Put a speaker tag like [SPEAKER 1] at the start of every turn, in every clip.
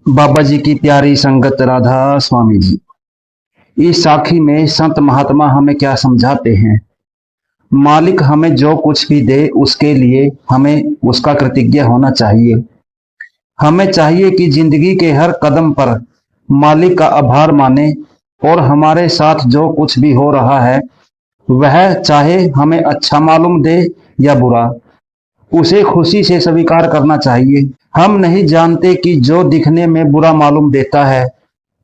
[SPEAKER 1] बाबा जी की प्यारी संगत राधा स्वामी जी। इस साखी में संत महात्मा हमें क्या समझाते हैं। मालिक हमें जो कुछ भी दे उसके लिए हमें उसका कृतज्ञ होना चाहिए। हमें चाहिए कि जिंदगी के हर कदम पर मालिक का आभार माने और हमारे साथ जो कुछ भी हो रहा है वह चाहे हमें अच्छा मालूम दे या बुरा, उसे खुशी से स्वीकार करना चाहिए। हम नहीं जानते कि जो दिखने में बुरा मालूम देता है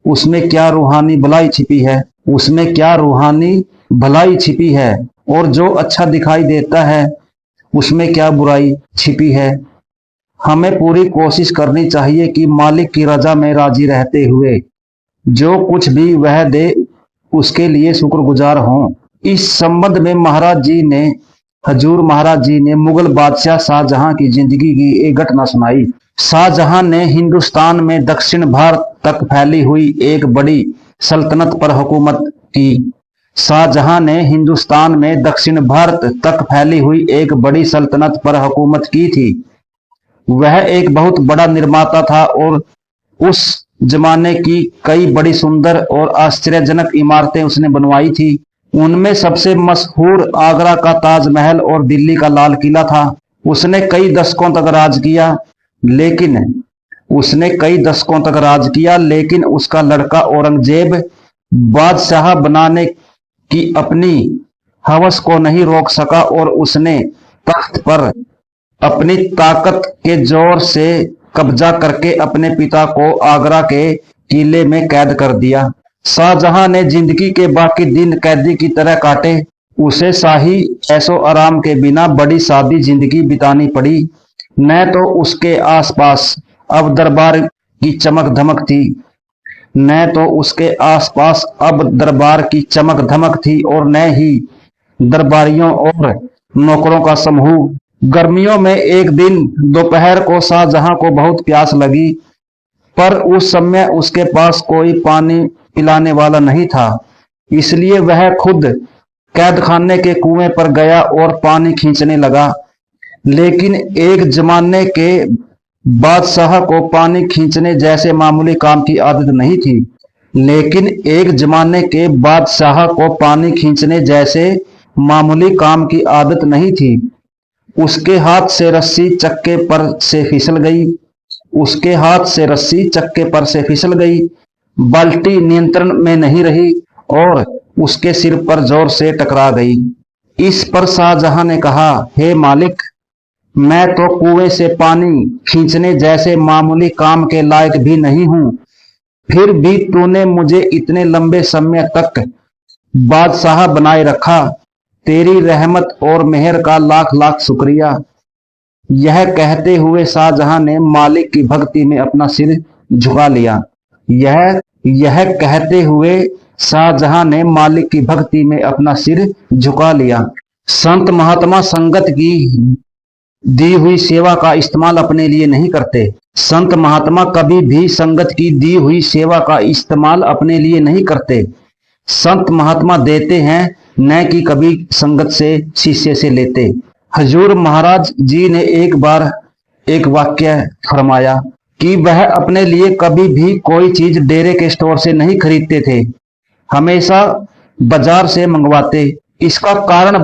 [SPEAKER 1] उसमें क्या रूहानी भलाई छिपी है, उसमें क्या रूहानी भलाई छिपी है, और जो अच्छा दिखाई देता है उसमें क्या बुराई छिपी है। हमें पूरी कोशिश करनी चाहिए कि मालिक की रजा में राजी रहते हुए जो कुछ भी वह दे उसके लिए शुक्रगुजार हों। इस संबंध में महाराज जी ने हजूर महाराज जी ने मुगल बादशाह शाहजहां की जिंदगी की एक घटना सुनाई। शाहजहां ने हिंदुस्तान में दक्षिण भारत तक फैली हुई एक बड़ी सल्तनत पर हुकूमत की। शाहजहां ने हिंदुस्तान में दक्षिण भारत तक फैली हुई एक बड़ी सल्तनत पर हुकूमत की थी। वह एक बहुत बड़ा निर्माता था और उस जमाने की कई बड़ी सुंदर और आश्चर्यजनक इमारतें उसने बनवाई थी। उनमें सबसे मशहूर आगरा का ताजमहल और दिल्ली का लाल किला था। उसने कई दशकों तक राज किया, लेकिन उसका लड़का औरंगजेब बादशाह बनाने की अपनी हवस को नहीं रोक सका और उसने तख्त पर अपनी ताकत के जोर से कब्जा करके अपने पिता को आगरा के किले में कैद कर दिया। शाहजहां ने जिंदगी के बाकी दिन कैदी की तरह काटे। उसे शाही ऐशो आराम के बिना बड़ी सादी जिंदगी बितानी पड़ी। न तो उसके आसपास अब दरबार की चमक धमक थी और न ही दरबारियों और नौकरों का समूह। गर्मियों में एक दिन दोपहर को शाहजहां को बहुत प्यास लगी, पर उस समय उसके पास कोई पानी पिलाने वाला नहीं था। इसलिए वह खुद कैदखाने के कुएं पर गया और पानी खींचने लगा। लेकिन एक जमाने के बादशाह को पानी खींचने जैसे मामूली काम की आदत नहीं थी। उसके हाथ से रस्सी चक्के पर से फिसल गई। बाल्टी नियंत्रण में नहीं रही और उसके सिर पर जोर से टकरा गई। इस पर शाहजहां ने कहा, हे मालिक, मैं तो कुएं से पानी खींचने जैसे मामूली काम के लायक भी नहीं हूं, फिर भी तूने मुझे इतने लंबे समय तक बादशाह बनाए रखा। तेरी रहमत और मेहर का लाख लाख शुक्रिया। यह कहते हुए शाहजहां ने मालिक की भक्ति में अपना सिर झुका लिया। संत महात्मा संगत की दी हुई सेवा का इस्तेमाल अपने लिए नहीं करते। संत महात्मा कभी भी संगत की दी हुई सेवा का इस्तेमाल अपने लिए नहीं करते। संत महात्मा देते हैं, न कि कभी संगत से शिष्य से लेते। हजूर महाराज जी ने एक बार एक वाक्य फरमाया कि वह अपने लिए कभी भी कोई चीज डेरे के स्टोर से नहीं खरीदते थे, हमेशा बाजार से मंगवाते। इसका कारण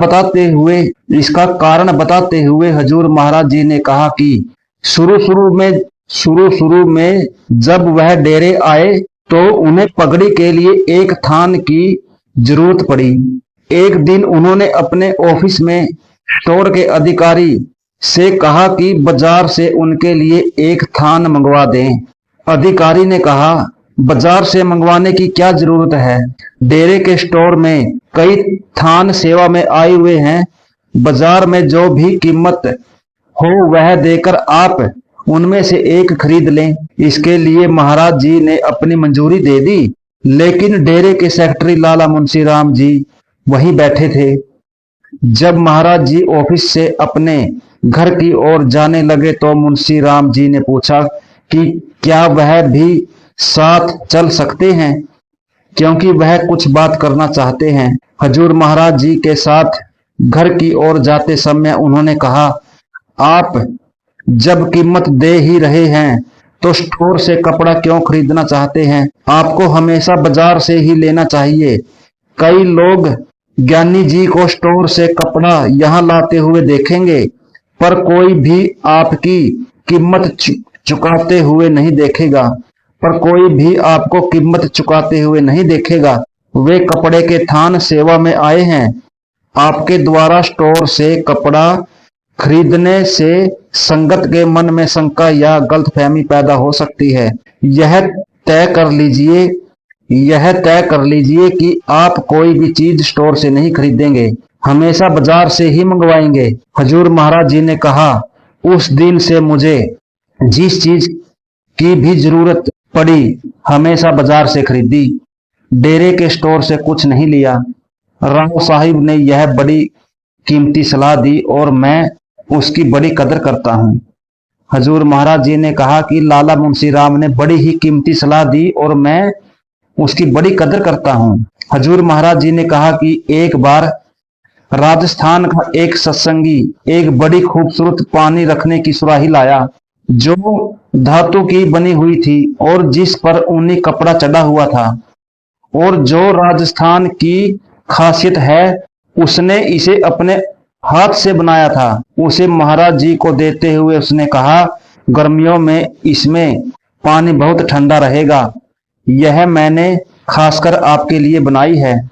[SPEAKER 1] बताते हुए हजूर महाराज जी ने कहा कि शुरू शुरू में जब वह डेरे आए तो उन्हें पगड़ी के लिए एक थान की जरूरत पड़ी। एक दिन उन्होंने अपने ऑफिस में स्टोर के अधिकारी से कहा कि बाजार से उनके लिए एक थान मंगवा दें। अधिकारी ने कहा, बाजार से मंगवाने की क्या जरूरत है, डेरे के स्टोर में कई थान सेवा में आए हुए हैं। बाजार में जो भी कीमत हो वह देकर आप उनमें से एक खरीद लें। इसके लिए महाराज जी ने अपनी मंजूरी दे दी। लेकिन डेरे के सेक्रेटरी लाला मुंशी राम जी वहीं बैठे थे। जब महाराज जी ऑफिस से अपने घर की ओर जाने लगे तो मुंशी राम जी ने पूछा कि क्या वह भी साथ चल सकते हैं, क्योंकि वह कुछ बात करना चाहते हैं। हजूर महाराज जी के साथ घर की ओर जाते समय उन्होंने कहा, आप जब कीमत दे ही रहे हैं तो स्टोर से कपड़ा क्यों खरीदना चाहते हैं? आपको हमेशा बाजार से ही लेना चाहिए। कई लोग ज्ञानी जी को स्टोर से कपड़ा यहाँ लाते हुए देखेंगे, पर कोई भी आपकी कीमत चुकाते हुए नहीं देखेगा। पर कोई भी आपको कीमत चुकाते हुए नहीं देखेगा। वे कपड़े के थान सेवा में आए हैं। आपके द्वारा स्टोर से कपड़ा खरीदने से संगत के मन में शंका या गलतफहमी पैदा हो सकती है। यह तय कर लीजिए कि आप कोई भी चीज स्टोर से नहीं खरीदेंगे, हमेशा बाजार से ही मंगवाएंगे। हजूर महाराज जी ने कहा, उस दिन से मुझे जिस चीज की भी जरूरत पड़ी हमेशा बाजार से खरीदी, डेरे के स्टोर से कुछ नहीं लिया। राव साहिब ने यह बड़ी कीमती सलाह दी और मैं उसकी बड़ी कदर करता हूँ। हजूर महाराज जी ने कहा कि लाला मुंशी राम ने बड़ी ही कीमती सलाह दी और मैं उसकी बड़ी कदर करता हूँ। हजूर महाराज जी ने कहा कि एक बार राजस्थान का एक सत्संगी एक बड़ी खूबसूरत पानी रखने की सुराही लाया, जो धातु की बनी हुई थी और जिस पर ऊनी कपड़ा चढ़ा हुआ था, और जो राजस्थान की खासियत है, उसने इसे अपने हाथ से बनाया था। उसे महाराज जी को देते हुए उसने कहा, गर्मियों में इसमें पानी बहुत ठंडा रहेगा, यह मैंने खासकर आपके लिए बनाई है,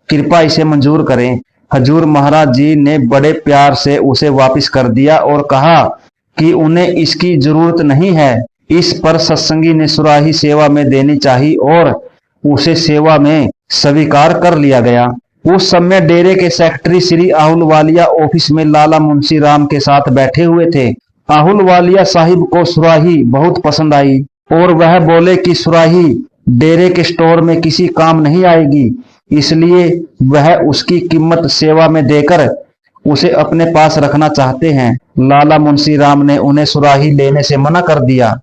[SPEAKER 1] कृपया इसे मंजूर करें। हजूर महाराज जी ने बड़े प्यार से उसे वापस कर दिया और कहा कि उन्हें इसकी जरूरत नहीं है। इस पर सत्संगी ने सुराही सेवा में देनी चाहिए और उसे सेवा में स्वीकार कर लिया गया। उस समय डेरे के सेक्रेटरी श्री आहूलवालिया ऑफिस में लाला मुंशी राम के साथ बैठे हुए थे। आहूलवालिया साहिब को सुराही बहुत पसंद आई और वह बोले कि सुराही डेरे के स्टोर में किसी काम नहीं आएगी, इसलिए वह उसकी कीमत सेवा में देकर उसे अपने पास रखना चाहते हैं। लाला मुंशी राम ने उन्हें सुराही लेने से मना कर दिया।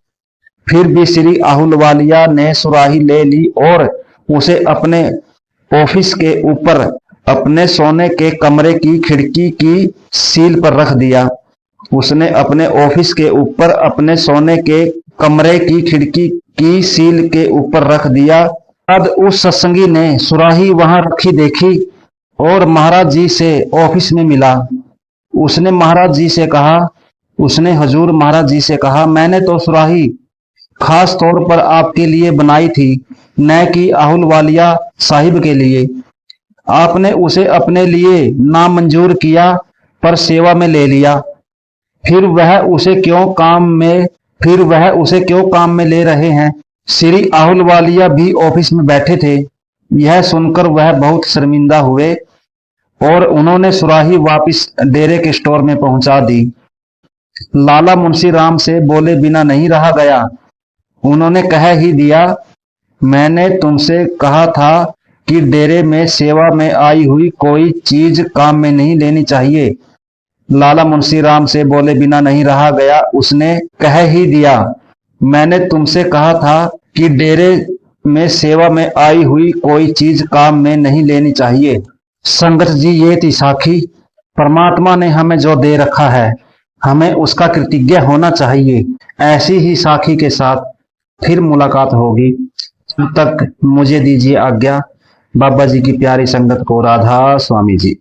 [SPEAKER 1] फिर भी श्री आहूलवालिया ने सुराही ले ली और उसे अपने ऑफिस के ऊपर अपने सोने के कमरे की खिड़की की सील पर रख दिया। उसने अपने ऑफिस के ऊपर अपने सोने के कमरे की खिड़की की सील के ऊपर रख दिया। तब उस सत्संगी ने सुराही वहां रखी देखी और महाराज जी से ऑफिस में मिला। उसने हजूर महाराज जी से कहा, मैंने तो सुराही खास तौर पर आपके लिए बनाई थी, न कि आहूलवालिया साहिब के लिए। आपने उसे अपने लिए नामंजूर किया पर सेवा में ले लिया। फिर वह उसे क्यों काम में ले रहे हैं? श्री आहूलवालिया भी ऑफिस में बैठे थे। यह सुनकर वह बहुत शर्मिंदा हुए और उन्होंने सुराही वापस डेरे के स्टोर में पहुंचा दी। लाला मुंशी राम से बोले बिना नहीं रहा गया। उन्होंने कह ही दिया, मैंने तुमसे कहा था कि डेरे में सेवा में आई हुई कोई चीज काम में नहीं लेनी चाहिए। लाला मुंशी राम से बोले बिना नहीं रहा गया। उसने कह ही दिया, मैंने तुमसे कहा था कि डेरे में सेवा में आई हुई कोई चीज काम में नहीं लेनी चाहिए। संगत जी, ये थी साखी। परमात्मा ने हमें जो दे रखा है, हमें उसका कृतज्ञ होना चाहिए। ऐसी ही साखी के साथ फिर मुलाकात होगी। तब तक मुझे दीजिए आज्ञा। बाबा जी की प्यारी संगत को राधा स्वामी जी।